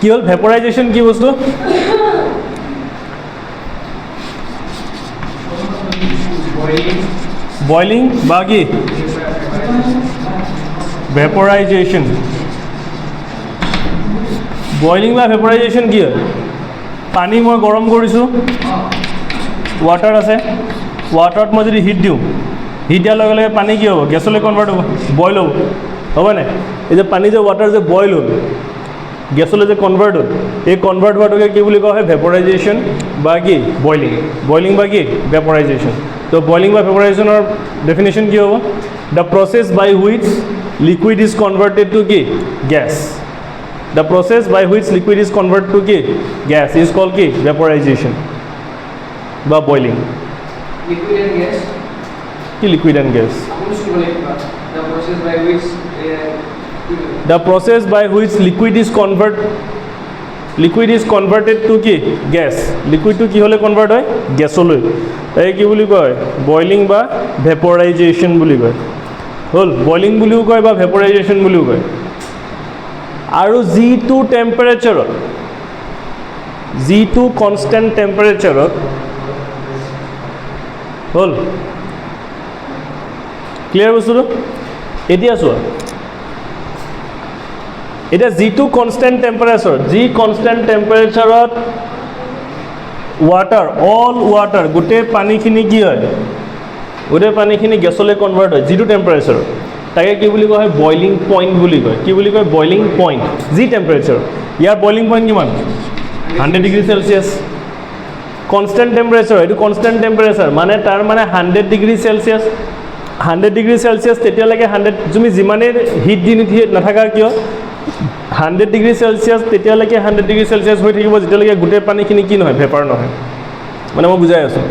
কি হল ভেপৰাইজেশ্যন কি বস্তু বয়লিং বা কি ভেপৰাইজেশ্যন বয়লিং বা ভেপৰাইজেশ্যন কি হয় পানী মই গৰম কৰিছোঁ ৱাটাৰ আছে ৱাটাৰত মই যদি হিট দিওঁ হিট দিয়াৰ লগে লগে পানী কি হ'ব গেছলৈ কনভাৰ্ট হ'ব বইল হ'ব নাই এই যে পানী যে ৱাটাৰ যে বইল হ'ল গেছলৈ যে কনভাৰ্ট হ'ল এই কনভাৰ্ট হোৱাটোকে কি বুলি কোৱা হয় ভেপৰাইজেশ্যন বা কি বইলিং বইলিং বা কি ভেপৰাইজেশ্যন তো বইলিং বা ভেপৰাইজেশ্যনৰ ডেফিনেশ্যন কি হ'ব the process by which liquid is converted to কি gas the process by which liquid is convert to কি গেছ ইজ কল কি ভেপৰাইজেশ্যন বা বইলিং liquid and gas কি liquid and gas the process by which the process by which liquid is converted to কি gas liquid to কি হলে convert হয় গ্যাসলৈ তাই কি বুলি কয় বয়লিং বা ভেপৰাইজেশ্যন বুলি কয় হল বয়লিং বুলিও কয় বা ভেপৰাইজেশ্যন বুলিও কয় আৰু যিটো টেম্পাৰেচাৰত যিটো কনষ্টেণ্ট টেম্পাৰেচাৰত হল ক্লিয়াৰ বস্তুটো এতিয়া চোৱা এটা যিটো কনষ্টেণ্ট টেম্পাৰেচাৰ যি কনষ্টেণ্ট টেম্পাৰেচাৰত ৱাটাৰ অল ৱাটাৰ গোটেই পানীখিনি কি হয় গোটেই পানীখিনি গেছলৈ কনভাৰ্ট হয় যিটো টেম্পাৰেচাৰত তাকে কি বুলি কোৱা হয় বইলিং পইণ্ট বুলি কয় কি বুলি কয় বইলিং পইণ্ট যি টেম্পাৰেচাৰ ইয়াৰ বইলিং পইণ্ট কিমান 100 ডিগ্ৰী চেলচিয়াছ কনষ্টেণ্ট টেম্পাৰেচাৰ এইটো কনষ্টেণ্ট টেম্পাৰেচাৰ মানে তাৰ মানে 100 ডিগ্ৰী চেলচিয়াছ 100 ডিগ্ৰী চেলচিয়াছ তেতিয়ালৈকে 100 তুমি যিমানেই হিট দি নাথাকা কিয় 100 ডিগ্ৰী চেলচিয়াছ তেতিয়ালৈকে 100 ডিগ্ৰী চেলচিয়াছ হৈ থাকিব যেতিয়ালৈকে গোটেই পানীখিনি কি নহয় ভেপাৰ নহয় মানে মই বুজাই আছোঁ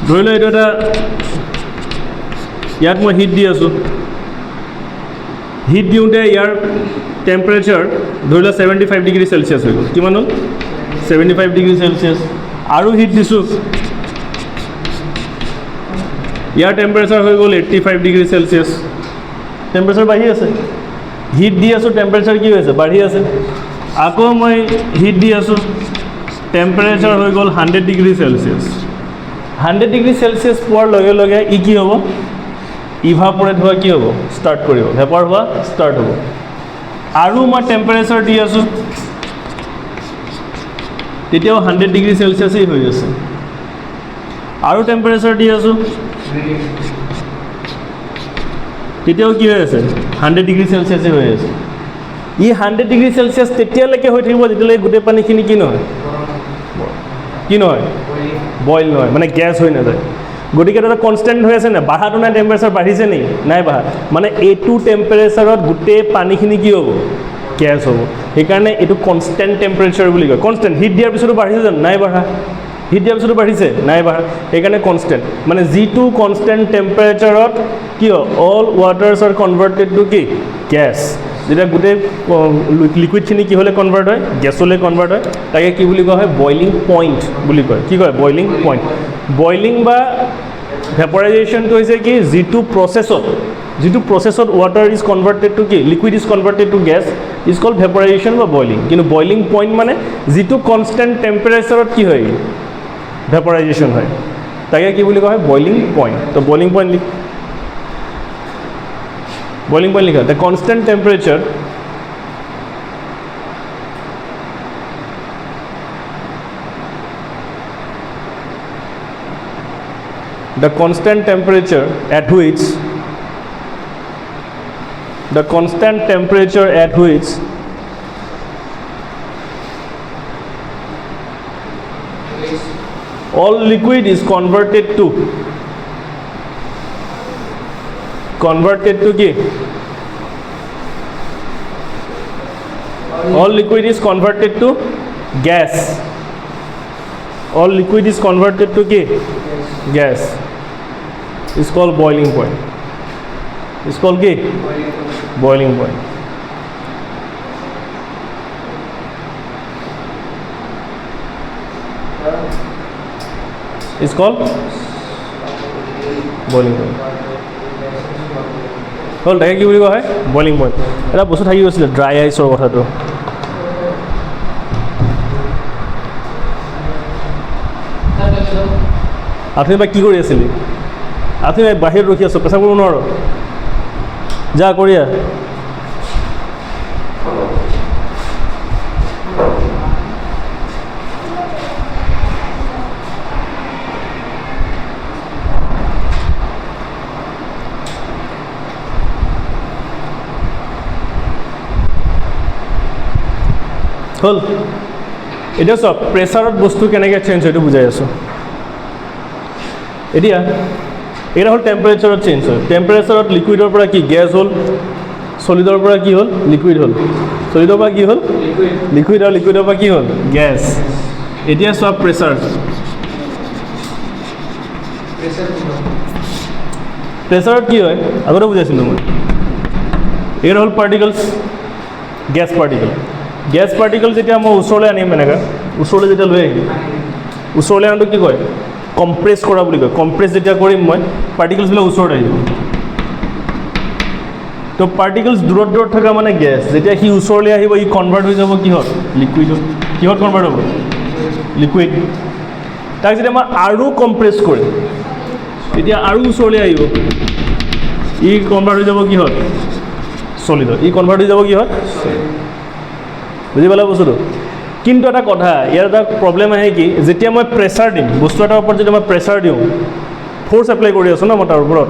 ধৰি লওঁ এইটো এটা ইয়াত মই হিট দি আছোঁ হিট দিওঁতে ইয়াৰ টেম্পাৰেচাৰ ধৰি লওঁ 75 ডিগ্ৰী চেলচিয়াছ হৈ গ'ল কিমান হ'ল 75 ডিগ্ৰী চেলচিয়াছ আৰু হিট দিছোঁ ইয়াৰ টেম্পাৰেচাৰ হৈ গ'ল 85 ডিগ্ৰী চেলচিয়াছ টেম্পাৰেচাৰ বাঢ়ি আছে হিট দি আছোঁ টেম্পাৰেচাৰ কি হৈছে বাঢ়ি আছে আকৌ মই হিট দি আছোঁ টেম্পাৰেচাৰ হৈ গ'ল 100 ডিগ্ৰী চেলচিয়াছ 100 ডিগ্ৰী চেলচিয়াছ পোৱাৰ লগে লগে ই কি হ'ব ইভাপৰেট হোৱা কি হ'ব ষ্টাৰ্ট কৰিব ভেপাৰ হোৱা ষ্টাৰ্ট হ'ব আৰু মই টেম্পাৰেচাৰ দি আছোঁ তেতিয়াও 100 ডিগ্ৰী চেলচিয়াছেই হৈ আছে আৰু টেম্পাৰেচাৰ দি আছোঁ তেতিয়াও কি হৈ আছে 100 ডিগ্ৰী চেলচিয়াছে হৈ আছে ই 100 ডিগ্ৰী চেলচিয়াছ তেতিয়ালৈকে হৈ থাকিব যেতিয়ালৈকে গোটেই পানীখিনি কি নহয় বইল নহয় মানে গেছ হৈ নাযায় গতিকে এটা কনষ্টেণ্ট হৈ আছে নে বাঢ়াটো নাই টেম্পাৰেচাৰ বাঢ়িছে নেকি নাই বাঢ়া মানে এইটো টেম্পাৰেচাৰত গোটেই পানীখিনি কি হ'ব গেছ হ'ব সেইকাৰণে এইটো কনষ্টেণ্ট টেম্পাৰেচাৰ বুলি কয় কনষ্টেণ্ট হিট দিয়াৰ পিছতো বাঢ়িছে জানো নাই বাঢ়া হিট দিয়াৰ পিছতো বাঢ়িছে নাই বাঢ়া সেইকাৰণে কনষ্টেণ্ট মানে যিটো কনষ্টেণ্ট টেম্পাৰেচাৰত কি হয় all waters are converted to কি গেছ যেতিয়া গোটেই লিকুইডখিনি কি হ'লে কনভাৰ্ট হয় গেছলৈ কনভাৰ্ট হয় তাকে কি বুলি কোৱা হয় বইলিং পইণ্ট বুলি কয় কি কয় বইলিং পইণ্ট বইলিং বা ভেপৰাইজেশ্যনটো হৈছে কি যিটো প্ৰচেছত ৱাটাৰ ইজ কনভাৰ্টেড টু কি liquid is converted to gas is called vaporization বা বইলিং কিন্তু বইলিং পইণ্ট মানে যিটো কনষ্টেণ্ট টেম্পাৰেচাৰত কি হয় ভেপৰাইজেশ্যন হয় তাকে কি বুলি কোৱা হয় বইলিং পইণ্ট তো বইলিং পইণ্ট লিখা the constant temperature the constant temperature at which all liquid is converted to কি all liquid is converted to gas all liquid is converted to কি gas is called boiling point is called কি boiling point is called boiling point হ'ল তাকে কি বুলি কোৱা হয় boiling point এটা বস্তু থাকি গৈছিলে ড্ৰাই আইচৰ কথাটো আপুনি বা কি কৰি আছিলি আপুনি বাহিৰত ৰখি আছোঁ পেচাব কৰিব নোৱাৰো যা কৰিয়া হ'ল এতিয়া চব প্ৰেছাৰত বস্তু কেনেকৈ চেঞ্জ হয়তো বুজাই আছোঁ এতিয়া এটা হ'ল টেম্পাৰেচাৰত চেঞ্জ হয় টেম্পাৰেচাৰত লিকুইডৰ পৰা কি গেছ হ'ল সলিডৰ পৰা কি হ'ল লিকুইড হ'ল সলিডৰ পৰা কি হ'ল লিকুইড আৰু লিকুইডৰ পৰা কি হ'ল গেছ এতিয়া চব প্ৰেছাৰ প্ৰেছাৰত কি হয় আগতে বুজাইছিলোঁ মই এইটো হ'ল পাৰ্টিকলছ গেছ পাৰ্টিকল যেতিয়া মই ওচৰলৈ আনিম এনেকৈ ওচৰলৈ যেতিয়া লৈ আহিম ওচৰলৈ আনোতো কি কয় কম্প্ৰেছ কৰা বুলি কয় কম্প্ৰেছ যেতিয়া কৰিম মই পাৰ্টিকলছবিলাক ওচৰত আহিব তো পাৰ্টিকলছ দূৰত দূৰত থকা মানে গেছ যেতিয়া সি ওচৰলৈ আহিব ই কনভাৰ্ট হৈ যাব কিহত লিকুইডত কিহত কনভাৰ্ট হ'ব লিকুইড তাক যেতিয়া মই আৰু কম্প্ৰেছ কৰিম তেতিয়া আৰু ওচৰলৈ আহিব ই কনভাৰ্ট হৈ যাব কিহত সলিডত ই কনভাৰ্ট হৈ যাব কিহত বুজি পালা বস্তুটো কিন্তু এটা কথা ইয়াৰ এটা প্ৰব্লেম আহে কি যেতিয়া মই প্ৰেছাৰ দিম বস্তু এটাৰ ওপৰত যেতিয়া মই প্ৰেছাৰ দিওঁ ফ'ৰ্চ এপ্লাই কৰি আছোঁ ন মই তাৰ ওপৰত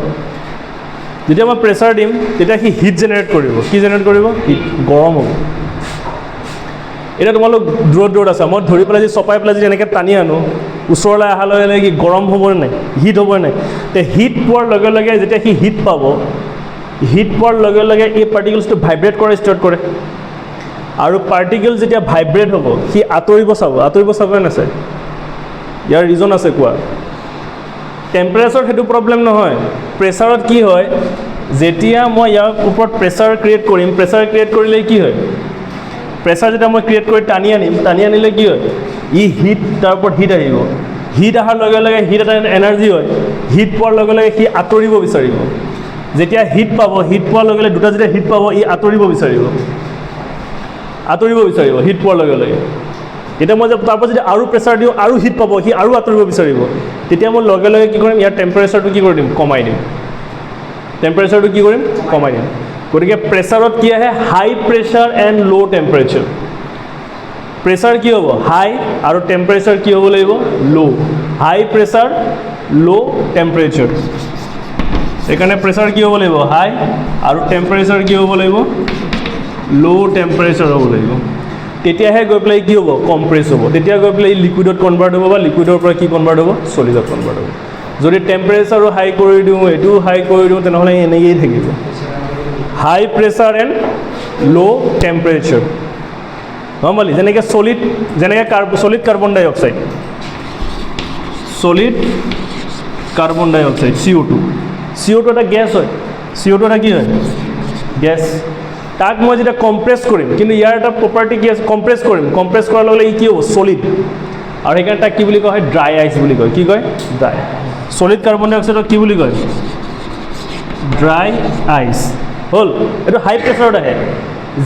যেতিয়া মই প্ৰেছাৰ দিম তেতিয়া সি হিট জেনেৰেট কৰিব কি জেনেৰেট কৰিব হিট গৰম হ'ব এতিয়া তোমালোক দূৰত দূৰত আছা মই ধৰি পেলাই যদি চপাই পেলাই যদি এনেকৈ টানি আনো ওচৰলৈ অহাৰ লগে লগে কি গৰম হ'বনে নাই হিট হ'বনে নাই তে হিট পোৱাৰ লগে লগে যেতিয়া সি হিট পাব হিট পোৱাৰ লগে লগে এই পাৰ্টিকলছটো ভাইব্ৰেট কৰা ষ্টাৰ্ট কৰে আৰু পাৰ্টিকল যেতিয়া ভাইব্ৰেট হ'ব সি আঁতৰিব চাবই নাচায় ইয়াৰ ৰিজন আছে কোৱা টেম্পাৰেচাৰত সেইটো প্ৰব্লেম নহয় প্ৰেছাৰত কি হয় যেতিয়া মই ইয়াৰ ওপৰত প্ৰেছাৰ ক্ৰিয়েট কৰিম প্ৰেছাৰ ক্ৰিয়েট কৰিলে কি হয় প্ৰেছাৰ যেতিয়া মই ক্ৰিয়েট কৰি টানি আনিলে কি হয় ই হিট তাৰ ওপৰত হিট আহিব হিট অহাৰ লগে লগে হিট এটা এনাৰ্জি হয় হিট পোৱাৰ লগে লগে সি আঁতৰিব বিচাৰিব যেতিয়া হিট পাব হিট পোৱাৰ লগে লগে দুটা যেতিয়া হিট পাব ই আঁতৰিব বিচাৰিব হিট পোৱাৰ লগে লগে এতিয়া মই তাৰপৰা যদি আৰু প্ৰেছাৰ দিওঁ আৰু হিট পাব সি আৰু আঁতৰিব বিচাৰিব তেতিয়া মই লগে লগে কি কৰিম ইয়াৰ টেম্পাৰেচাৰটো কি কৰি দিম কমাই দিম গতিকে প্ৰেছাৰত কি আহে হাই প্ৰেছাৰ এণ্ড ল' টেম্পাৰেচাৰ প্ৰেছাৰ কি হ'ব হাই আৰু টেম্পাৰেচাৰ কি হ'ব লাগিব ল' হাই প্ৰেছাৰ ল' টেম্পাৰেচাৰ সেইকাৰণে প্ৰেছাৰ কি হ'ব লাগিব হাই আৰু টেম্পাৰেচাৰ কি হ'ব লাগিব ল' টেম্পাৰেচাৰ হ'ব লাগিব তেতিয়াহে গৈ পেলাই কি হ'ব কম্প্ৰেছ হ'ব তেতিয়া গৈ পেলাই লিকুইডত কনভাৰ্ট হ'ব বা লিকুইডৰ পৰা কি কনভাৰ্ট হ'ব সলিডত কনভাৰ্ট হ'ব যদি টেম্পাৰেচাৰো হাই কৰি দিওঁ এইটোও হাই কৰি দিওঁ তেনেহ'লে এনেকৈয়ে থাকিব হাই প্ৰেছাৰ এণ্ড ল' টেম্পাৰেচাৰ নৰ্মেলি যেনেকৈ সলিড কাৰ্বন ডাই অক্সাইড CO2 এটা গেছ হয় CO2 এটা কি হয় গেছ তাক মই যেতিয়া কম্প্ৰেছ কৰিম কিন্তু ইয়াৰ এটা প্ৰপাৰ্টি কি আছে কম্প্ৰেছ কৰাৰ লগে লগে ই কি হ'ব সলিড আৰু সেইকাৰণে তাক কি বুলি কোৱা হয় ড্ৰাই আইচ বুলি কয় কি কয় ড্ৰাই সলিড কাৰ্বন ডাই অক্সাইডক কি বুলি কয় ড্ৰাই আইচ হ'ল এইটো হাই প্ৰেছাৰত আহে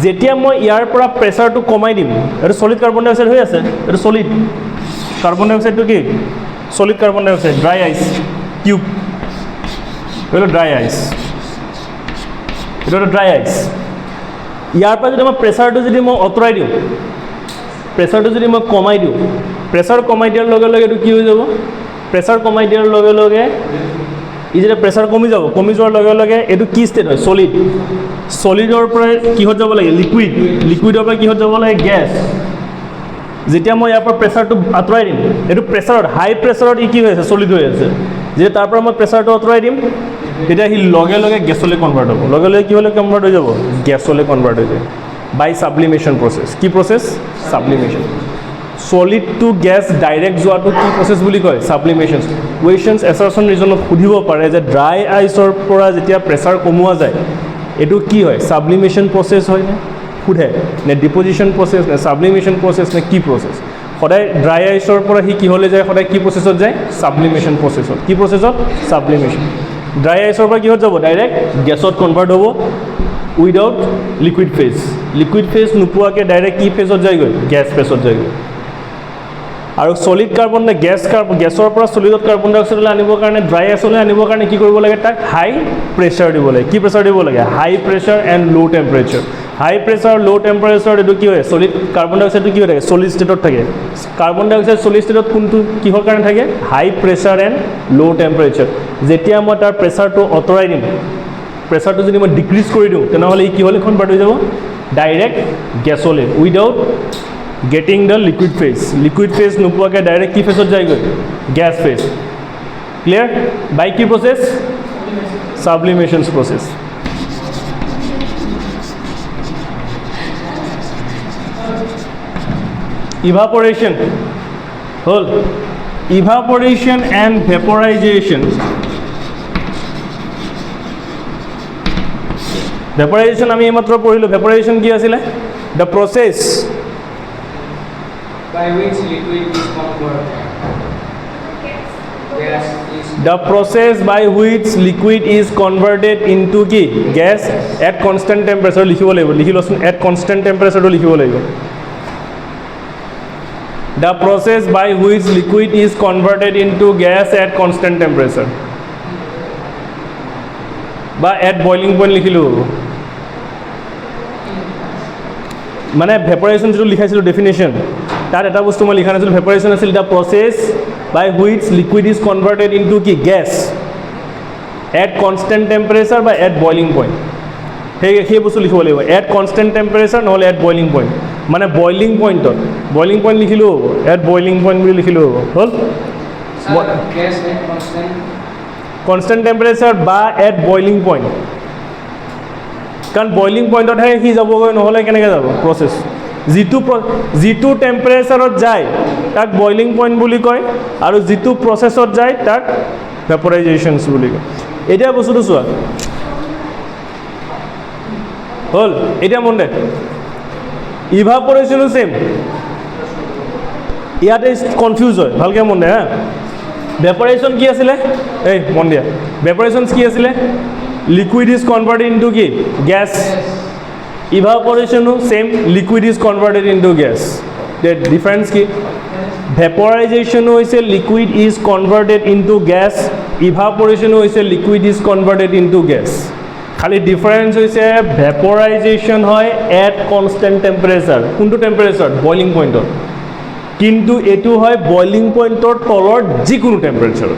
যেতিয়া মই ইয়াৰ পৰা প্ৰেছাৰটো কমাই দিম এইটো সলিড কাৰ্বন ডাই অক্সাইড হৈ আছে এইটো সলিড কাৰ্বন ডাই অক্সাইডটো কি সলিড কাৰ্বন ডাই অক্সাইড ড্ৰাই আইচ কিউব এইটো ড্ৰাই আইচ এইটো এটা ড্ৰাই আইচ ইয়াৰ পৰা যদি মই প্ৰেছাৰটো যদি মই আঁতৰাই দিওঁ প্ৰেছাৰটো যদি মই কমাই দিওঁ প্ৰেছাৰ কমাই দিয়াৰ লগে লগে এইটো কি হৈ যাব প্ৰেছাৰ কমাই দিয়াৰ লগে লগে ই যেতিয়া প্ৰেছাৰ কমি যোৱাৰ লগে লগে এইটো কি ষ্টেট হয় সলিডৰ পৰা কিহত যাব লাগে লিকুইডৰ পৰা কিহত যাব লাগে গেছ যেতিয়া মই ইয়াৰ পৰা প্ৰেছাৰটো আঁতৰাই দিম এইটো প্ৰেছাৰত হাই প্ৰেছাৰত ই কি হৈ আছে সলিড হৈ আছে যেতিয়া তাৰ পৰা মই প্ৰেছাৰটো আঁতৰাই দিম তেতিয়া সি লগে লগে গেছলৈ কনভাৰ্ট হ'ব লগে লগে কি হ'লে কনভাৰ্ট হৈ যাব গেছলৈ কনভাৰ্ট হৈ যায় বাই সাবলিমেশ্যন প্ৰচেছ কি process sublimation solid to gas direct যোৱাটো কি প্ৰচেছ বুলি কয় সাবলিমেশ্যন কুৱেশ্যনছ এছাৰশ্যন ৰিজনত সুধিব পাৰে যে ড্ৰাই আইচৰ পৰা যেতিয়া প্ৰেছাৰ কমোৱা যায় এইটো কি হয় সাবলিমেশ্যন প্ৰচেছ হয় সোধে নে ডিপজিশ্যন প্ৰচেছ নে সাবলিমেশ্যন প্ৰচেছ নে কি প্ৰচেছ সদায় ড্ৰাই আইচৰ পৰা সি কিহলৈ যায় সদায় কি প্ৰচেছত যায় সাবলিমেশ্যন প্ৰচেছত কি প্ৰচেছত সাবলিমেশ্যন ড্ৰাই আইচৰ পৰা কিহত যাব ডাইৰেক্ট গেছত কনভাৰ্ট হ'ব উইদাউট লিকুইড ফেজ নোপোৱাকৈ ডাইৰেক্ট কি ফেজত যায়গৈ গেছ ফেজত যায়গৈ আৰু সলিড কাৰ্বন গেছৰ পৰা সলিডত কাৰ্বন ডাই অক্সাইডলৈ আনিবৰ কাৰণে ড্ৰাই গেছলৈ আনিবৰ কাৰণে কি কৰিব লাগে তাক হাই প্ৰেছাৰ দিব লাগে কি প্ৰেছাৰ দিব লাগে হাই প্ৰেছাৰ এণ্ড ল' টেম্পাৰেচাৰ হাই প্ৰেছাৰ ল' টেম্পাৰেচাৰ এইটো কি হয় সলিড কাৰ্বন ডাই অক্সাইডটো কি হৈ থাকে সলিড ষ্টেটত থাকে কাৰ্বন ডাই অক্সাইড সলিড ষ্টেটত কোনটো কিহৰ কাৰণে থাকে হাই প্ৰেছাৰ এণ্ড ল' টেম্পাৰেচাৰ যেতিয়া মই তাৰ প্ৰেছাৰটো আঁতৰাই দিম প্ৰেছাৰটো যদি মই ডিক্ৰিজ কৰি দিওঁ তেনেহ'লে ই কিহলৈ কনভাৰ্ট হৈ যাব ডাইৰেক্ট গেছলৈ without getting the liquid phase নোপোৱাকৈ ডাইৰেক্ট কি ফেজত যায়গৈ গেছ ফেজ ক্লিয়াৰ বাই কি প্ৰচেছ সাবলিমেশ্যন প্ৰচেছ evaporation হল evaporation and vaporization আমি এইমাত্ৰ পঢ়িলোঁ vaporization কি আছিলে the process by which liquid is converted. Gas is the process by which liquid is converted into কি gas at constant temperature লিখিব লাগিব লিখি লচোন at constant temperature টো লিখিব লাগিব the process by which liquid is converted into gas at constant temperature বা at boiling point লিখিলো মানে ভেপোৰাইজেশ্যন যেটো লিখাইছিলো ডেফিনেশ্যন তাত এটা বস্তু মই লিখা নাছিলো ভেপোৰাইজেশ্যন আছিল the process by which liquid is converted into কি গেছ এট কনষ্টেণ্ট টেম্পাৰেচাৰ বা এট বইলিং পইণ্ট সেই বস্তু লিখিব লাগিব এট কনষ্টেণ্ট টেম্পাৰেচাৰ নহ'লে এট বইলিং পইণ্ট মানে বইলিং পইণ্টত বইলিং পইণ্ট লিখিলেও হ'ব এট বইলিং পইণ্ট বুলি লিখিলেও হ'ব হ'ল gas at constant constant temperature বা এট বইলিং পইণ্ট কাৰণ বইলিং পইণ্টতহে সি যাবগৈ নহ'লে কেনেকৈ যাব প্ৰচেছ যিটো টেম্পাৰেচাৰত যায় তাক বইলিং পইণ্ট বুলি কয় আৰু যিটো প্ৰচেছত যায় তাক ভেপৰাইজেশ্যনছ বুলি কয় এতিয়া বস্তুটো চোৱা হ'ল এতিয়া মন দে ইভাপৰেশ্যনো ছেম ইয়াতে কনফিউজ হয় ভালকৈ মন দে হা ভেপৰাইজেশ্যন কি আছিলে এই মন দিয়া ভেপৰাইজেশ্যনছ কি আছিলে liquid is converted into কি gas evaporation same liquid is converted into gas the difference কি vaporization hoise liquid is converted into gas evaporation hoise liquid is converted into gas খালি difference hoise vaporization hoy at constant temperature কোনটো temperature boiling point কিন্তু এটো হয় boiling point or তলৰ যিকোনো temperature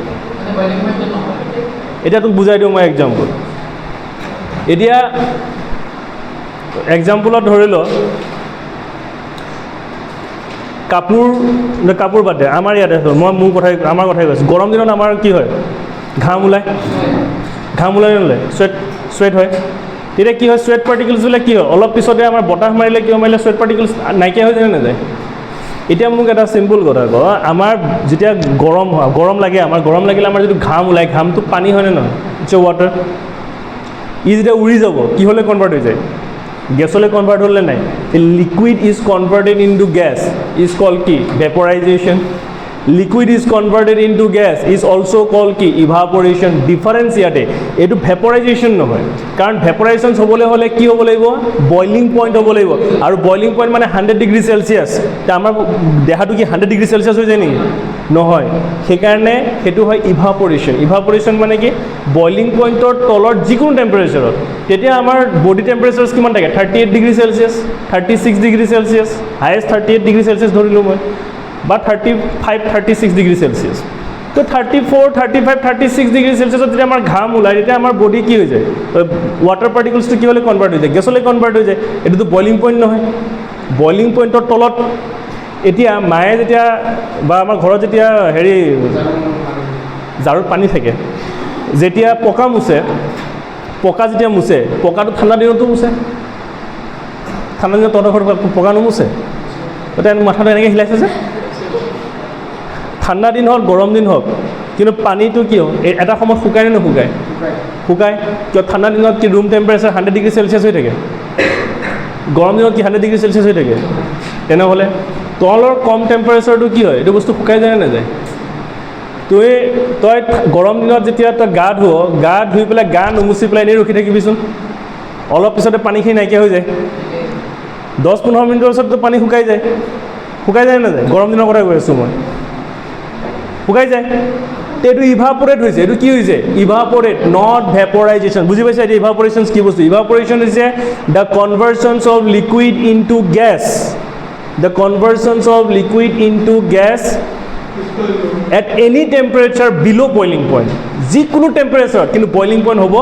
এটা তোক বুজাই দিও মই এক্সাম্পল এতিয়া এক্সাম্পলত ধৰি ল কাপোৰ বাদে আমাৰ ইয়াতে মই মোৰ কথাই আমাৰ কথাই কৈছোঁ গৰম দিনত আমাৰ কি হয় ঘাম ওলায় নলয় চুৱেট হয় তেতিয়া কি হয় চুৱেট পাৰ্টিকলছবিলাক কি হয় অলপ পিছতে আমাৰ বতাহ মাৰিলে কিয় মাৰিলে চুৱেট পাৰ্টিকলছ নাইকিয়া হৈ যায় নাযায় এতিয়া মোক এটা চিম্পল কথা কওঁ আমাৰ যেতিয়া গৰম লাগে আমাৰ গৰম লাগিলে আমাৰ যিটো ঘাম ওলায় ঘামটো পানী হয়নে নহয় ইটছ এ ৱাটাৰ ই যেতিয়া উৰি যাব কি হ'লে কনভাৰ্ট হৈ যায় গেছলৈ কনভাৰ্ট হ'লে নাই liquid is converted into gas is call কি vaporization liquid is converted into gas is also' call কি ইভাপৰেশ্যন ডিফাৰেঞ্চ ইয়াতে এইটো ভেপৰাইজেশ্যন নহয় কাৰণ ভেপৰাইজেশ্যন হ'বলৈ হ'লে কি হ'ব লাগিব বইলিং পইণ্ট হ'ব লাগিব আৰু বইলিং পইণ্ট মানে 100 ডিগ্ৰী চেলচিয়াছ তে আমাৰ দেহাটো কি 100 ডিগ্ৰী চেলচিয়াছ হৈ যায় নেকি নহয় সেইকাৰণে সেইটো হয় ইভাপৰেশ্যন মানে কি বইলিং পইণ্টৰ তলৰ যিকোনো টেম্পাৰেচাৰত তেতিয়া আমাৰ বডি টেম্পাৰেচাৰ কিমান থাকে 38 degree Celsius 36 degree Celsius highest 38 degree Celsius ধৰিলোঁ মই বা 35-36 ডিগ্ৰী চেলচিয়াছ তো 34-35-36 ডিগ্ৰী চেলচিয়াছত যেতিয়া আমাৰ ঘাম ওলায় তেতিয়া আমাৰ বডি কি হৈ যায় ৱাটাৰ পাৰ্টিকলছটো কি হ'লে কনভাৰ্ট হৈ যায় গেছলৈ কনভাৰ্ট হৈ যায় এইটোতো বইলিং পইণ্ট নহয় বইলিং পইণ্টৰ তলত এতিয়া মায়ে যেতিয়া বা আমাৰ ঘৰত যেতিয়া হেৰি জাৰত পানী থাকে যেতিয়া পকা যেতিয়া মুছে পকাটো ঠাণ্ডা দিনতো মুছে ঠাণ্ডা দিনত তহঁতৰ ঘৰত পকা নোমোচে তেতিয়া মাথাটো এনেকৈ হিলাইছে যে ঠাণ্ডা দিন হওক গৰম দিন হওক কিন্তু পানীটো কি হয় এটা সময়ত শুকায় নে নুশুকায় শুকায় কিয় ঠাণ্ডা দিনত কি ৰুম টেম্পাৰেচাৰ 100 ডিগ্ৰী চেলচিয়াছ হৈ থাকে গৰম দিনত কি 100 ডিগ্ৰী চেলচিয়াছ হৈ থাকে তেনেহ'লে তলৰ কম টেম্পাৰেচাৰটো কি হয় এইটো বস্তু শুকাই যায় নে নাযায় তই গৰম দিনত যেতিয়া তই গা ধুই পেলাই গা নুমুচি পেলাই এনেই ৰখি থাকিবিচোন অলপ পিছতে পানীখিনি নাইকিয়া হৈ যায় 10-15 মিনিটৰ পিছততো পানী শুকাই যায় শুকাই যায় নাযায় গৰম দিনৰ কথা কৈ আছোঁ মই শুকাই যায় তো এইটো ইভাপৰেট হৈছে এইটো কি হৈছে ইভাপৰেট নট ভেপৰাইজেশ্যন বুজি পাইছা এতিয়া ইভাপৰেশ্যন কি বস্তু ইভাপৰেশ্যন হৈছে the conversions of liquid into gas the conversions of liquid into gas at any temperature below' boiling point যিকোনো টেম্পাৰেচাৰত কিন্তু বইলিং পইণ্ট হ'ব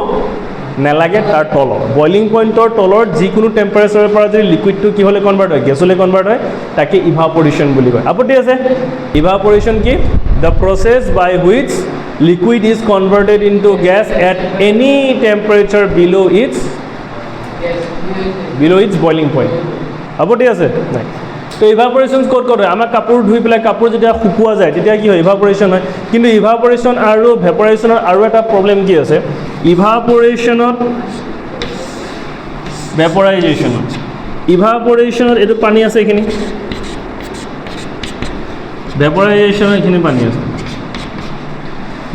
নালাগে তাৰ তলত বইলিং পইণ্টৰ তলত যিকোনো টেম্পাৰেচাৰৰ পৰা যদি লিকুইডটো কি হ'লে কনভাৰ্ট হয় গেছলৈ কনভাৰ্ট হয় তাকে ইভাপৰেশ্যন বুলি কয় আপত্তি আছে ইভাপৰেশ্যন কি the process by which liquid is converted into gas at any temperature below' its boiling point আপত্তি আছে নাই তো ইভাপৰেশ্যন ক'ত ক'ত হয় আমাৰ কাপোৰ ধুই পেলাই কাপোৰ যেতিয়া শুকোৱা যায় তেতিয়া কি হয় ইভাপৰেশ্যন হয় কিন্তু ইভাপৰেশ্যন আৰু ভেপৰাইজেশ্যনৰ আৰু এটা প্ৰব্লেম কি আছে ইভাপৰেশ্যনত ইভাপৰেশ্যনত এইটো পানী আছে এইখিনি ভেপৰাইজেশ্যনত এইখিনি পানী আছে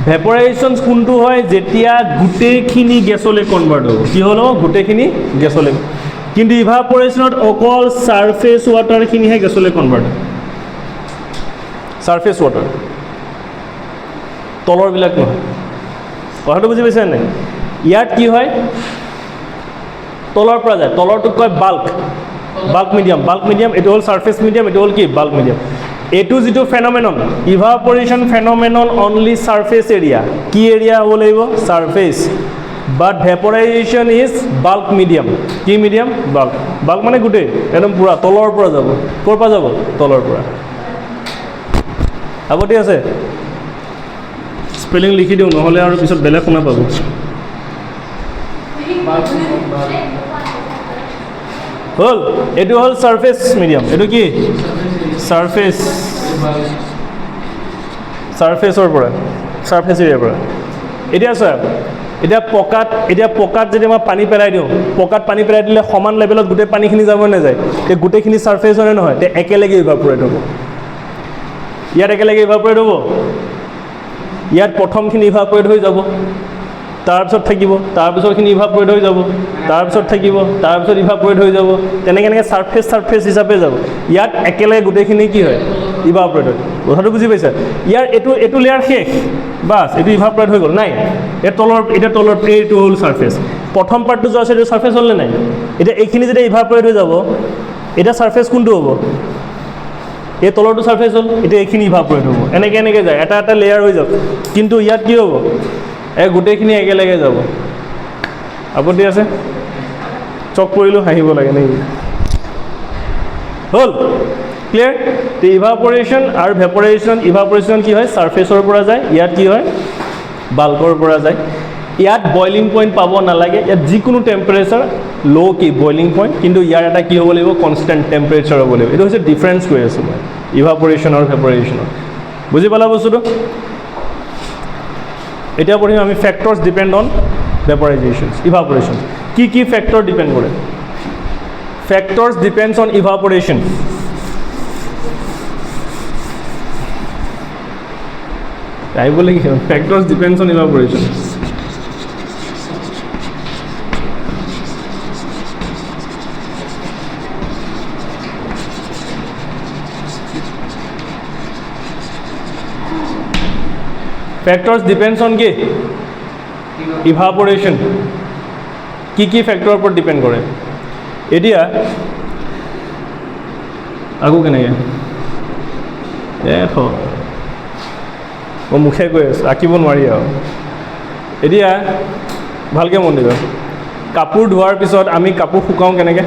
ভেপৰাইজেশ্যন কোনটো হয় যেতিয়া গোটেইখিনি গেছলৈ কনভাৰ্ট হ'ব কি হ'ল গোটেইখিনি গেছলৈ কিন্তু ইভাপৰেশ্যনত অকল ছাৰফেচ ৱাটাৰখিনিহে গেছলৈ কনভাৰ্ট হয় ছাৰফেচ ৱাটাৰ তলৰবিলাক নহয় কথাটো বুজি পাইছে নাই ইয়াত কি হয় তলৰ পৰা যায় তলৰটোক কয় বাল্ক মিডিয়াম এইটো হ'ল ছাৰফেচ মিডিয়াম এইটো হ'ল কি বাল্ক মিডিয়াম এইটো যিটো phenomenon evaporation phenomenon only surface area কি এৰিয়া হ'ব লাগিব surface but vaporization is bulk medium কি মিডিয়াম বাল্ক মানে গোটেই একদম পূৰা তলৰ পৰা যাব ক'ৰ পৰা যাব তলৰ পৰা আপত্তি আছে স্পেলিং লিখি দিওঁ নহ'লে আৰু পিছত বেলেগ শুনা পাব হ'ল এইটো হ'ল ছাৰফেচ মিডিয়াম এইটো কি ছাৰফেচৰ পৰা ছাৰফেচ এৰিয়াৰ পৰা এতিয়া চোৱা এতিয়া পকাত যদি মই পানী পেলাই দিওঁ পকাত পানী পেলাই দিলে সমান লেভেলত গোটেই পানীখিনি যাব নাযায় এতিয়া গোটেইখিনি ছাৰফেচ হয় নহয় এতিয়া একেলগে ইভাপৰেট হ'ব ইয়াত একেলগে ইভাপৰেট হ'ব ইয়াত প্ৰথমখিনি ইভাপৰেট হৈ যাব তাৰপিছত থাকিব তাৰপিছৰখিনি ইভাপৰেট হৈ যাব তাৰপিছত থাকিব তাৰপিছত ইভাপৰেট হৈ যাব তেনেকৈ ছাৰফেচ হিচাপে যাব ইয়াত একেলগে গোটেইখিনি কি হয় ইভাপৰেট হয় কথাটো বুজি পাইছা ইয়াৰ এইটো লেয়াৰ শেষ বাছ এইটো ইভাপৰেট হৈ গ'ল নাই এতিয়া তলৰ এইটো হ'ল ছাৰফেচ প্ৰথম পাৰ্টটো যোৱা আছে এইটো ছাৰফেচ হ'লনে নাই এতিয়া এইখিনি যেতিয়া ইভাপৰেট হৈ যাব এতিয়া ছাৰফেচ কোনটো হ'ব এই তলৰটো ছাৰফেচ হ'ল এতিয়া এইখিনি ইভাপৰেট হ'ব এনেকৈ যায় এটা লেয়াৰ হৈ যাব কিন্তু ইয়াত কি হ'ব গোটেইখিনি একেলগে যাব আপত্তি আছে চক পৰিলোঁ হাঁহিব লাগে নেকি হ'ল ক্লিয়াৰ তো ইভাপৰেশ্যন আৰু ইভাপৰেশ্যন কি হয় ছাৰফেচৰ পৰা যায় ইয়াত কি হয় বাল্কৰ পৰা যায় ইয়াত বইলিং পইণ্ট পাব নালাগে ইয়াত যিকোনো টেম্পাৰেচাৰ ল' কি বইলিং পইণ্ট কিন্তু ইয়াৰ এটা কি হ'ব লাগিব কনষ্টেণ্ট টেম্পাৰেচাৰ হ'ব লাগিব এইটো হৈছে ডিফাৰেঞ্চ কৈ আছোঁ মই ইভাপৰেশ্যন আৰু ভেপৰাইজেশ্যনৰ বুজি পালা বস্তুটো এতিয়া পঢ়িম আমি factors depend on vaporizations evaporation কি ফেক্টৰ ডিপেণ্ড কৰে ফেক্টৰছ ডিপেণ্ডছ অন ইভাপৰেশ্যন আহিব লাগিব factors depends on evaporation factors depends on কি ইভাপৰেশ্যন কি ফেক্টৰৰ ওপৰত ডিপেণ্ড কৰে এতিয়া আকৌ কেনেকৈ মই মুখে কৈ আছোঁ আঁকিব নোৱাৰি আৰু এতিয়া ভালকৈ মন দিবা কাপোৰ ধোৱাৰ পিছত আমি কাপোৰ শুকাওঁ কেনেকৈ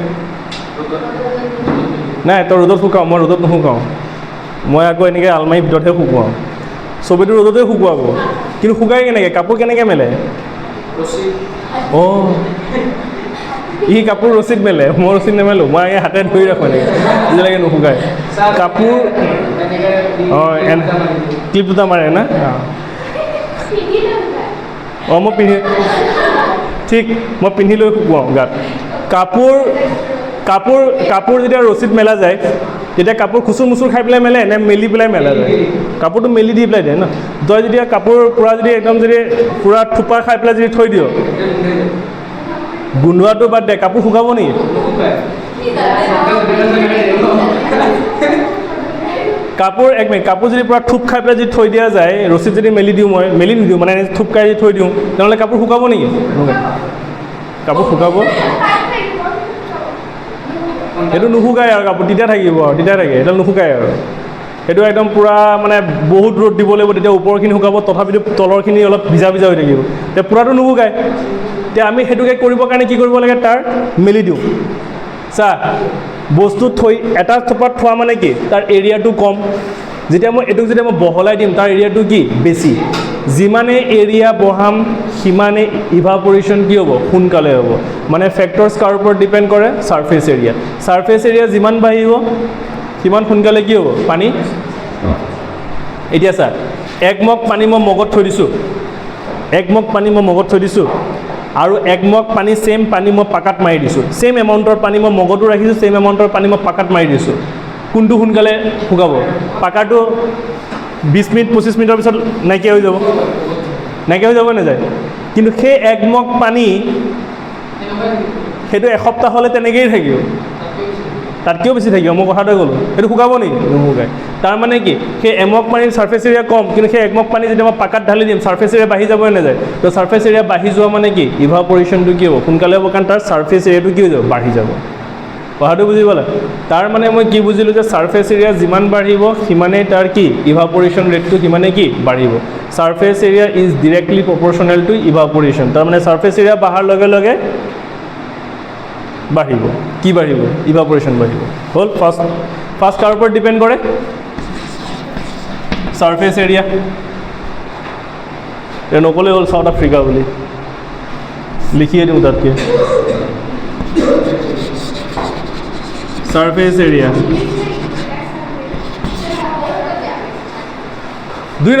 নাই তই ৰ'দত শুকাওঁ মই ৰ'দত নুশুকাওঁ মই আকৌ এনেকৈ আলমাৰীৰ ভিতৰতহে শুকুৱাওঁ চবেইটো ৰ'দতে শুকুৱাব কিন্তু শুকাই কেনেকৈ কাপোৰ কেনেকৈ মেলে অঁ ই কাপোৰ ৰছীত মেলে মই ৰছীত নেমেলোঁ মই এই হাতে ধৰি ৰাখোঁ এনেকৈ যেতিয়ালৈকে নুশুকায় কাপোৰ অঁ ক্লিপ দুটা মাৰে না অঁ মই ঠিক মই পিন্ধি লৈ শুকুৱাওঁ গাত কাপোৰ যেতিয়া ৰছীত মেলা যায় তেতিয়া কাপোৰ খুচুৰ মুচুৰ খাই পেলাই মেলে নে মেলি পেলাই মেলা যায় কাপোৰটো মেলি দি পেলাই দিয়ে ন তই যেতিয়া কাপোৰ পূৰা যদি একদম যদি পূৰা থোপা খাই পেলাই যদি থৈ দিয় গোন্ধোৱাটো বাদ দে কাপোৰ শুকাব নেকি কাপোৰ এক মিনিট কাপোৰ যদি পূৰা থুপ খাই পেলাই যদি থৈ দিয়া যায় ৰছীত যদি মেলি দিওঁ মই মেলি নিদিওঁ মানে থুপ খাই যদি থৈ দিওঁ তেনেহ'লে কাপোৰ শুকাব নেকি কাপোৰ শুকাব সেইটো নুশুকায় আৰু কাপোৰ তেতিয়া থাকিব আৰু তেতিয়া থাকে সেইটো নুশুকায় আৰু সেইটো একদম পূৰা মানে বহুত ৰ'দ দিব লাগিব তেতিয়া ওপৰখিনি শুকাব তথাপিতো তলৰখিনি অলপ ভিজা ভিজা হৈ থাকিব তেতিয়া পূৰাটো নুশুকায় এতিয়া আমি সেইটোকে কৰিবৰ কাৰণে কি কৰিব লাগে তাৰ মেলি দিওঁ চা বস্তু থৈ এটা থোপাত থোৱা মানে কি তাৰ এৰিয়াটো কম যেতিয়া মই এইটোক যেতিয়া মই বহলাই দিম তাৰ এৰিয়াটো কি বেছি যিমানে এৰিয়া বঢ়াম সিমানে ইভাপৰেশ্যন কি হ'ব সোনকালে হ'ব মানে ফেক্টৰ্ছ কাৰ ওপৰত ডিপেণ্ড কৰে ছাৰ্ফেচ এৰিয়া যিমান বাঢ়িব সিমান সোনকালে কি হ'ব পানী এতিয়া চা এক মগ পানী মই মগত থৈ দিছোঁ আৰু এক মগ পানী ছেইম পানী মই পাকাত মাৰি দিছোঁ ছেইম এমাউণ্টৰ পানী মই মগতো ৰাখিছোঁ ছেইম এমাউণ্টৰ পানী মই পাকাত মাৰি দিছোঁ কোনটো সোনকালে শুকাব পাকাটো 20 মিনিট 25 মিনিটৰ পিছত নাইকিয়া হৈ যাব নাযায় কিন্তু সেই এক মগ পানী সেইটো এসপ্তাহলৈ তেনেকৈয়ে থাকিব তাতকৈও বেছি থাকিব মই কথাটোৱে ক'লোঁ সেইটো শুকাব নেকি নুশুকায় তাৰমানে কি সেই এমগ পানীৰ ছাৰ্ফেচ এৰিয়া কম কিন্তু সেই একমগ পানী যেতিয়া মই পাকাত ঢালি দিম ছাৰ্ফেচ এৰিয়া বাঢ়ি যাবই নাযায় তো ছাৰ্ফেচ এৰিয়া বাঢ়ি যোৱা মানে কি ইভাপৰেশ্যনটো কি হ'ব সোনকালে হ'ব কাৰণ তাৰ ছাৰ্ফেচ এৰিয়াটো কি হৈ যাব বাঢ়ি যাব কথাটো বুজি পালা তাৰ মানে মই কি বুজিলোঁ যে ছাৰ্ফেচ এৰিয়া যিমান বাঢ়িব সিমানেই তাৰ কি ইভাপৰেশ্যন ৰেটটো সিমানেই কি বাঢ়িব surface area is directly proportional to evaporation তাৰমানে ছাৰ্ফেচ এৰিয়া বঢ়াৰ লগে লগে বাঢ়িব কি বাঢ়িব ইভাপৰেশ্যন বাঢ়িব হ'ল ফাৰ্ষ্ট কাৰ ওপৰত ডিপেণ্ড কৰে ছাৰ্ফেচ এৰিয়া নক'লে হ'ল চাউথ আফ্ৰিকা বুলি লিখিয়ে দিওঁ তাতকৈ ছাৰ্ফেচ এৰিয়া 2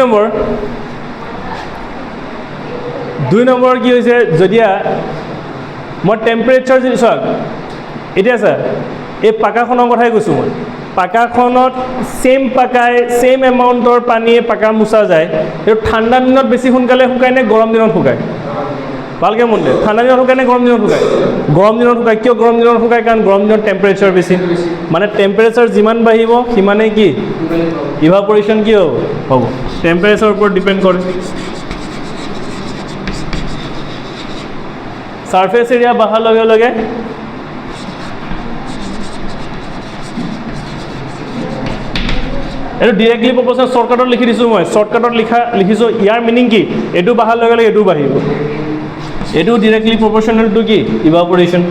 নম্বৰ কি হৈছে যদি মই টেম্পাৰেচাৰ যদি চাওক এতিয়া চা এই পাকাখনৰ কথাই কৈছোঁ মই পাকাখনত ছেইম এমাউণ্টৰ পানীয়ে পাকা মোচা যায় সেইটো ঠাণ্ডা দিনত বেছি সোনকালে শুকায় নে গৰম দিনত শুকায় ভালকৈ মন দিয়ে ঠাণ্ডা দিনত শুকায় নে গৰম দিনত শুকায় কিয় গৰম দিনত শুকায় কাৰণ গৰম দিনত টেম্পাৰেচাৰ বেছি মানে টেম্পাৰেচাৰ যিমান বাঢ়িব সিমানেই কি ইভাপৰেশ্যন কি হ'ব টেম্পাৰেচাৰৰ ওপৰত ডিপেণ্ড কৰে ছাৰ্ফেচ এৰিয়া বঢ়াৰ লগে লগে এইটো ডিৰেক্টলি প্ৰপ'ৰ্চনেল শ্বৰ্টকাটত লিখি দিছোঁ মই শ্বৰ্টকাটত লিখিছোঁ ইয়াৰ মিনিং কি এইটো বঢ়াৰ লগে লগে এইটো বাঢ়িব এইটো ডিৰেক্টলি প্ৰপ'ৰ্চনেল টু কি ইভাপৰেশ্যন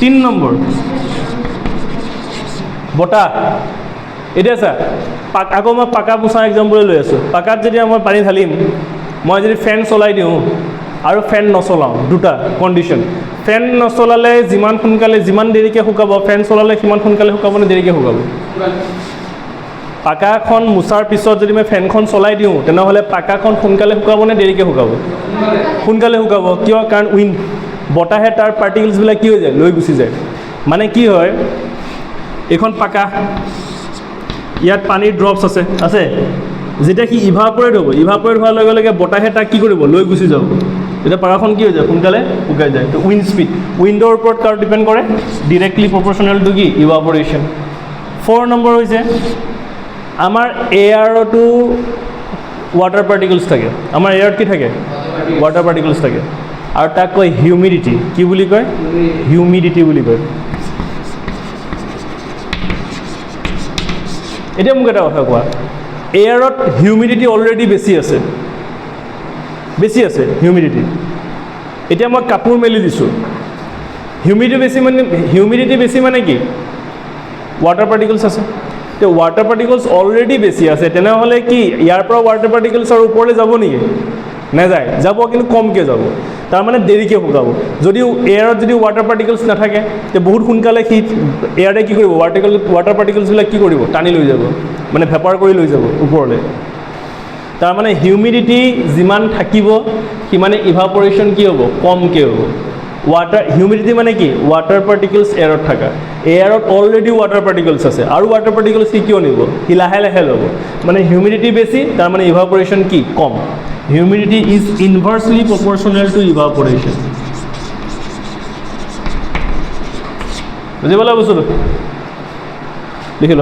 3 নম্বৰ বতাহ এতিয়া চা আকৌ মই পাকা পোচা এক্সাম্পল লৈ আছোঁ পাকাত যেতিয়া মই পানী ঢালিম মই যদি ফেন চলাই দিওঁ আৰু ফেন নচলাওঁ দুটা কণ্ডিশ্যন ফেন নচলালে যিমান দেৰিকৈ শুকাব ফেন চলালে সিমান সোনকালে শুকাব নে দেৰিকৈ শুকাব পাকাখন মোচাৰ পিছত যদি মই ফেনখন চলাই দিওঁ তেনেহ'লে পাকাখন সোনকালে শুকাব নে দেৰিকৈ শুকাব সোনকালে শুকাব কিয় কাৰণ বতাহে তাৰ পাৰ্টিকলছবিলাক কি হৈ যায় লৈ গুচি যায় মানে কি হয় এইখন পাকা ইয়াত পানীৰ ড্ৰপছ আছে যেতিয়া সি ইভাপৰেট হোৱাৰ লগে লগে বতাহে তাক কি কৰিব লৈ গুচি যাব তেতিয়া পাকাখন কি হৈ যায় সোনকালে শুকাই যায় তো উইণ্ডৰ ওপৰত কাৰ ডিপেণ্ড কৰে ডিৰেক্টলি প্ৰপ'ৰ্চনেল টু কি ইভাপৰেশ্যন 4 নম্বৰ হৈছে আমাৰ এয়াৰতো ৱাটাৰ পাৰ্টিকলছ থাকে আমাৰ এয়াৰত কি থাকে ৱাটাৰ পাৰ্টিকলছ থাকে আৰু তাক কয় হিউমিডিটি কি বুলি কয় হিউমিডিটি বুলি কয় এতিয়া মোক এটা কথা কোৱা এয়াৰত হিউমিডিটি অলৰেডি বেছি আছে হিউমিডিটি এতিয়া মই কাপোৰ মেলি দিছোঁ হিউমিডিটি বেছি মানে কি ৱাটাৰ পাৰ্টিকলছ আছে তো ৱাটাৰ পাৰ্টিকলছ অলৰেডি বেছি আছে তেনেহ'লে কি ইয়াৰ পৰা ৱাটাৰ পাৰ্টিকলছৰ ওপৰলৈ যাব নেকি নাযায় যাব কিন্তু কমকৈ যাব তাৰমানে দেৰিকৈ শুকাব যদিও এয়াৰত যদি ৱাটাৰ পাৰ্টিকলছ নাথাকে তে বহুত সোনকালে সি এয়াৰে কি কৰিব ৱাটাৰ পাৰ্টিকলছবিলাক কি কৰিব টানি লৈ যাব মানে ভেপাৰ কৰি লৈ যাব ওপৰলৈ তাৰমানে হিউমিডিটি যিমান থাকিব সিমানে ইভাপৰেশ্যন কি হ'ব কমকৈ হ'ব হিউমিডিটি মানে কি ৱাটাৰ পাৰ্টিকলছ এয়াৰত থকা এয়াৰত অলৰেডি ৱাটাৰ পাৰ্টিকলছ আছে আৰু ৱাটাৰ পাৰ্টিকলছ সি কিয় নিব সি লাহে লাহে ল'ব মানে হিউমিডিটি বেছি তাৰমানে ইভাপৰেশ্যন কি কম humidity is inversely প্ৰপ'ৰ্চনেল two evaporation বুজি পালা বস্তুটো লিখি ল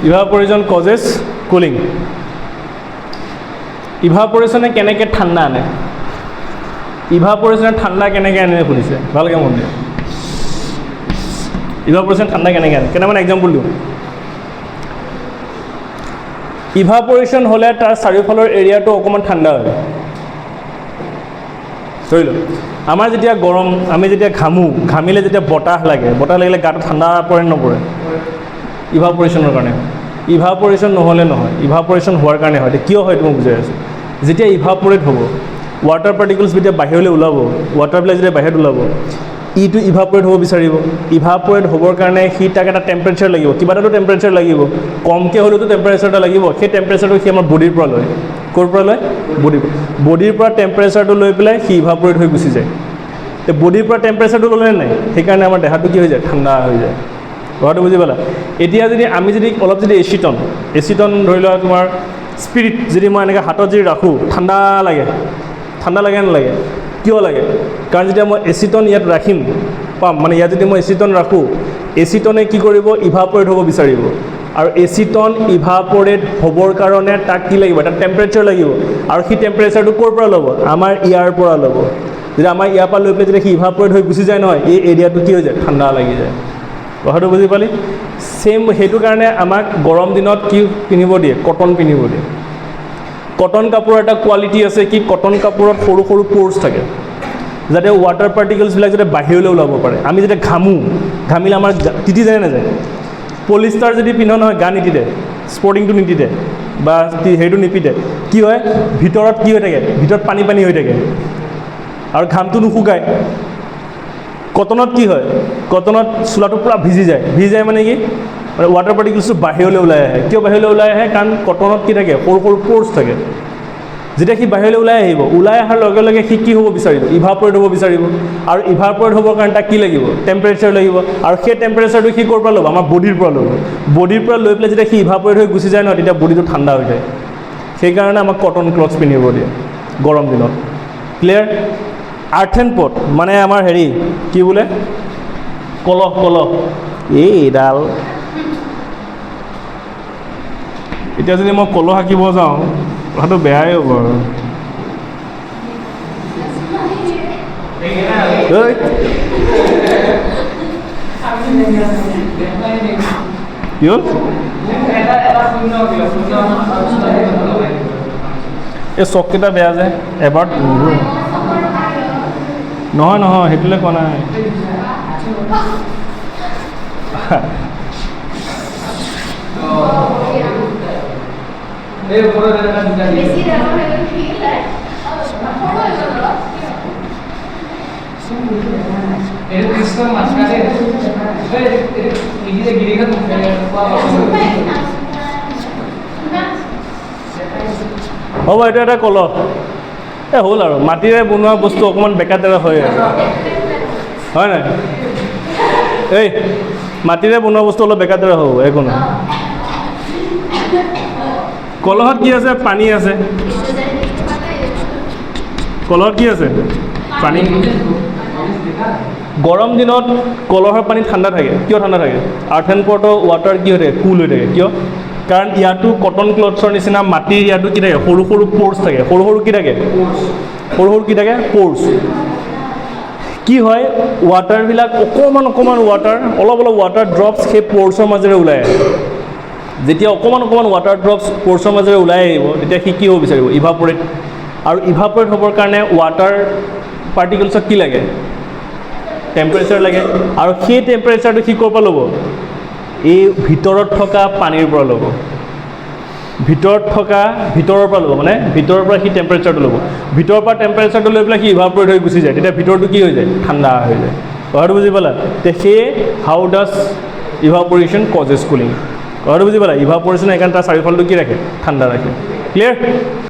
ইভাপোরেশন কজেছ কুলিং। ইভাপোরেশনে কেনেকৈ ঠাণ্ডা আনে? ইভাপোরেশনে ঠাণ্ডা কেনেকৈ আনে শুনিছে? ভালকৈ মন দিয়ে। ইভাপোরেশন ঠাণ্ডা কেনেকৈ আনে? কেইটামান এক্সাম্পল দিওঁ। ইভাপোরেশন হ'লে তাৰ চাৰিওফালৰ এৰিয়াটো অকণমান ঠাণ্ডা হয়। ধৰি লওক আমাৰ যেতিয়া গৰম, আমি যেতিয়া ঘামো, ঘামিলে যেতিয়া বতাহ লাগিলে গাটো ঠাণ্ডা পৰে নপৰে? ইভাপোৰেশনৰ কাৰণে। ইভাপোৰেশন নহ'লে নহয়, ইভাপোৰেশন হোৱাৰ কাৰণে হয়। কিয় হয় এইটো মই বুজাই আছোঁ। যেতিয়া ইভাপোৰেট হ'ব, ৱাটাৰ পাৰ্টিকলছ যেতিয়া বাহিৰলৈ ওলাব, ৱাটাৰবিলাক যেতিয়া বাহিৰত ওলাব, ইটো ইভাপোৰেট হ'ব বিচাৰিব। ইভাপোৰেট হ'বৰ কাৰণে সি তাক এটা টেম্পাৰেচাৰ লাগিব, কিবা এটাতো টেম্পাৰেচাৰ লাগিব, কমকৈ হ'লেওতো টেম্পাৰেচাৰ এটা লাগিব। সেই টেম্পাৰেচাৰটো সি আমাৰ বডিৰ পৰা লয়। ক'ৰ পৰা লয়? বডিৰ পৰা টেম্পাৰেচাৰটো লৈ পেলাই সি ইভাপোৰেট হৈ গুচি যায়। বডিৰ পৰা টেম্পাৰেচাৰটো ল'লে নাই, সেইকাৰণে আমাৰ দেহাটো কি হৈ যায়? ঠাণ্ডা হৈ যায়। কথাটো বুজি পালা? এতিয়া যদি আমি অলপ এচিটন ধৰি লোৱা তোমাৰ স্পিৰিট যদি মই এনেকৈ হাতত যদি ৰাখোঁ, ঠাণ্ডা লাগে নালাগে? কিয় লাগে? কাৰণ যেতিয়া মই এচিটন ইয়াত ৰাখিম পাম, মানে ইয়াত যদি মই এচিটন ৰাখোঁ, এচিটনে কি কৰিব? ইভাপোৰেট হ'ব বিচাৰিব। আৰু এচিটন ইভাপোৰেট হ'বৰ কাৰণে তাক কি লাগিব? এটা টেম্পাৰেচাৰ লাগিব। আৰু সেই টেম্পাৰেচাৰটো ক'ৰ পৰা ল'ব? আমাৰ ইয়াৰ পৰা ল'ব। যদি আমাৰ ইয়াৰ পৰা লৈ পেলাই যেতিয়া সি ইভাপোৰেট হৈ গুচি যায় নহয়, এই এৰিয়াটো কি হৈ যায়? ঠাণ্ডা লাগি যায়। কথাটো বুজি পালি? ছেইম সেইটো কাৰণে আমাক গৰম দিনত কি পিন্ধিব দিয়ে? কটন পিন্ধিব দিয়ে। কটন কাপোৰৰ এটা কোৱালিটি আছে কি? কটন কাপোৰত সৰু সৰু প'ৰ্ছ থাকে, যাতে ৱাটাৰ পাৰ্টিকলছবিলাক যাতে বাহিৰলৈ ওলাব পাৰে। আমি যেতিয়া ঘামিলে আমাৰ তিতি যায় নাযায়? পলিষ্টাৰ যদি পিন্ধ নহয়, গা নিতিতে, স্পৰ্টিংটো নিতিতে বা হেৰিটো নিপিতে, কি হয়? ভিতৰত কি হৈ থাকে? ভিতৰত পানী হৈ থাকে আৰু ঘামটো নুশুকায়। কটনত কি হয়? কটনত চোলাটো পূৰা ভিজি যায় মানে কি? মানে ৱাটাৰ পাৰ্টিকলছটো বাহিৰলৈ ওলাই আহে। কিয় বাহিৰলৈ ওলাই আহে? কাৰণ কটনত কি থাকে? সৰু সৰু প'ৰ্ছ থাকে। যেতিয়া সি বাহিৰলৈ ওলাই আহিব, ওলাই অহাৰ লগে লগে সি কি হ'ব বিচাৰিব? ইভাপোৰেট হ'ব বিচাৰিব। আৰু ইভাপোৰেট হ'বৰ কাৰণে তাক কি লাগিব? টেম্পাৰেচাৰ লাগিব। আৰু সেই টেম্পাৰেচাৰটো সি ক'ৰ পৰা ল'ব? আমাৰ বডিৰ পৰা ল'ব। বডিৰ পৰা লৈ পেলাই যেতিয়া সি ইভাপোৰেট হৈ গুচি যায় নহয়, তেতিয়া বডিটো ঠাণ্ডা হৈ যায়। সেইকাৰণে আমাক কটন ক্লথছ পিন্ধিব দিয়ে গৰম দিনত। ক্লিয়াৰ? আৰ্থ এণ্ড পট মানে আমাৰ হেৰি কি বোলে? কলহ। এইডাল এতিয়া যদি মই কলহ আঁকিব যাওঁ, কথাটো বেয়াই হ'ব আৰু। কি হ'ল? এই চককেইটা বেয়া যে, এবাৰ নহয় সেইটোলৈ কোৱা নাই। হ'ব, এইটো এটা কলহ। হ'ল আৰু মাটিৰে বনোৱা বস্তু অকণমান বেকা তেৰা হয় নাই? এই মাটিৰে বনোৱা বস্তু অলপ বেকা তেৰা হ'ব, একো নহয়। কলহত কি আছে? পানী আছে। কলহত কি আছে? পানী। গৰম দিনত কলহৰ পানী ঠাণ্ডা থাকে। কিয় ঠাণ্ডা থাকে? আৰ্থ এণ্ড পটৰ ৱাটাৰ কি হৈ থাকে? কুল হৈ থাকে। কিয়? কাৰণ ইয়াতো কটন ক্লথছৰ নিচিনা মাটিৰ ইয়াতো কি থাকে? সৰু সৰু প'ৰ্ছ থাকে। সৰু সৰু কি থাকে? প'ৰ্ছ। কি হয়? ৱাটাৰবিলাক অকণমান ৱাটাৰ, অলপ ৱাটাৰ ড্ৰপছ সেই প'ৰ্ছৰ মাজেৰে ওলাই আহে। যেতিয়া অকণমান ৱাটাৰ ড্ৰপছ প'ৰ্ছৰ মাজেৰে ওলাই আহিব, তেতিয়া সি কি হ'ব বিচাৰিব? ইভাপোৰেট। আৰু ইভাপোৰেট হ'বৰ কাৰণে ৱাটাৰ পাৰ্টিকলছক কি লাগে? টেম্পাৰেচাৰ লাগে। আৰু সেই টেম্পাৰেচাৰটো সি ক'ৰ পৰা ল'ব? এই ভিতৰত থকা পানীৰ পৰা ল'ব। ভিতৰৰ পৰা ল'ব, মানে ভিতৰৰ পৰা সি টেম্পাৰেচাৰটো ল'ব। ভিতৰৰ পৰা টেম্পাৰেচাৰটো লৈ পেলাই সি ইভাপোৰেট হৈ গুচি যায়। তেতিয়া ভিতৰটো কি হৈ যায়? ঠাণ্ডা হৈ যায়। কথাটো বুজি পালা? সেই হাউ ডাজ ইভাপোৰেশ্যন কজেছ কুলিং। কথাটো বুজি পালা? ইভাপোৰেশ্যন সেইকাৰণে তাৰ চাৰিওফালটো কি ৰাখে? ঠাণ্ডা ৰাখে। ক্লিয়াৰ?